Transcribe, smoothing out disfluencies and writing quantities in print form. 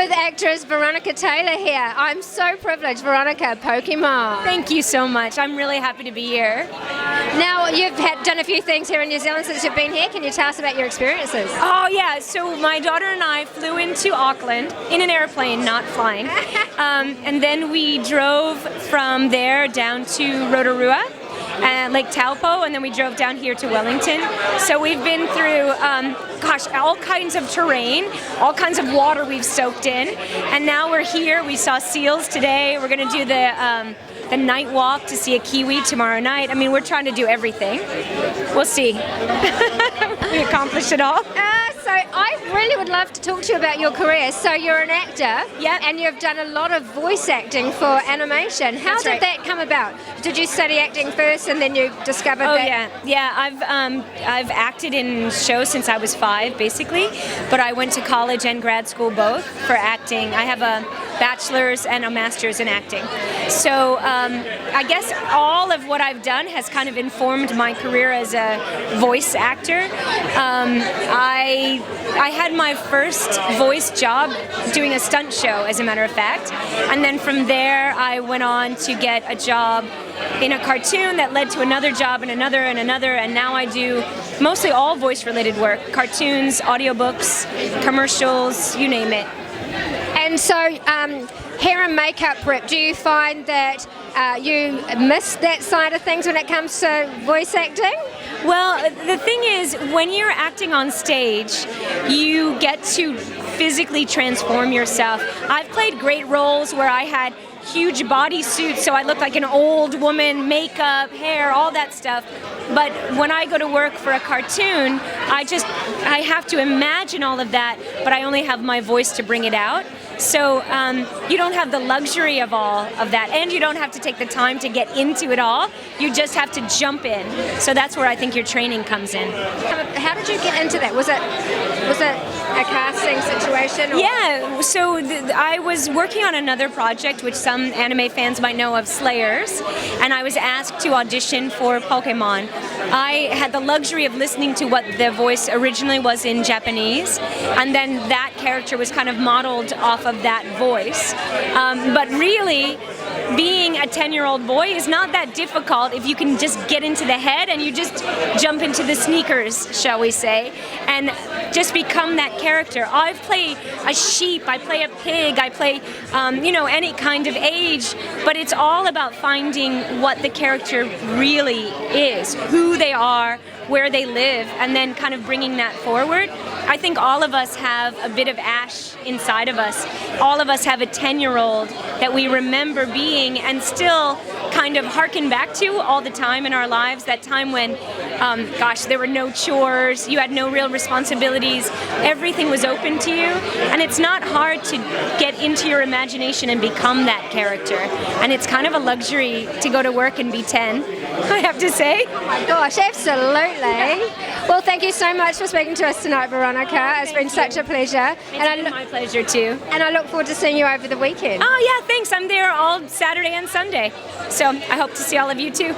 with actress Veronica Taylor here. I'm so privileged. Veronica, Pokemon. Thank you so much. I'm really happy to be here. Now, you've done a few things here in New Zealand since you've been here. Can you tell us about your experiences? Oh yeah, so my daughter and I flew into Auckland in an airplane, not flying. And then we drove from there down to Rotorua and Lake Taupo, and then we drove down here to Wellington. So we've been through, all kinds of terrain, all kinds of water we've soaked in, and now we're here. We saw seals today. We're going to do the night walk to see a kiwi tomorrow night. I mean, we're trying to do everything. We'll see. We accomplish it all. So I really would love to talk to you about your career. So you're an actor, Yep. and you've done a lot of voice acting for animation. How That's did right. that come about? Did you study acting first, and then you discovered Oh that? yeah. I've acted in shows since I was 5, basically. But I went to college and grad school both for acting. I have a bachelor's and a master's in acting. So I guess all of what I've done has kind of informed my career as a voice actor. I had my first voice job doing a stunt show, as a matter of fact, and then from there I went on to get a job in a cartoon that led to another job and another and another, and now I do mostly all voice-related work: cartoons, audiobooks, commercials, you name it. And so, hair and makeup prep, do you find that you miss that side of things when it comes to voice acting? Well, the thing is, when you're acting on stage, you get to physically transform yourself. I've played great roles where I had huge bodysuits, so I look like an old woman, makeup, hair, all that stuff. But when I go to work for a cartoon, I have to imagine all of that, but I only have my voice to bring it out. So you don't have the luxury of all of that, and you don't have to take the time to get into it all. You just have to jump in. So that's where I think your training comes in. How did you get into that? Was it a casting situation? Or? Yeah, so I was working on another project, which some anime fans might know of, Slayers, and I was asked to audition for Pokemon. I had the luxury of listening to what the voice originally was in Japanese, and then that character was kind of modeled off of that voice. But really, being a 10-year-old boy is not that difficult if you can just get into the head and you just jump into the sneakers, shall we say, and just become that character. I play a sheep, I play a pig, I play, any kind of age, but it's all about finding what the character really is, who they are, where they live, and then kind of bringing that forward. I think all of us have a bit of Ash inside of us. All of us have a 10-year-old that we remember being and still kind of harken back to all the time in our lives. That time when, there were no chores, you had no real responsibilities, everything was open to you, and it's not hard to get into your imagination and become that character. And it's kind of a luxury to go to work and be 10, I have to say. Oh my gosh, absolutely. Well, thank you so much for speaking to us tonight, Veronica. It's been such a pleasure. It's been my pleasure too. And I look forward to seeing you over the weekend. Oh yeah, thanks. I'm there all Saturday and Sunday. So I hope to see all of you too.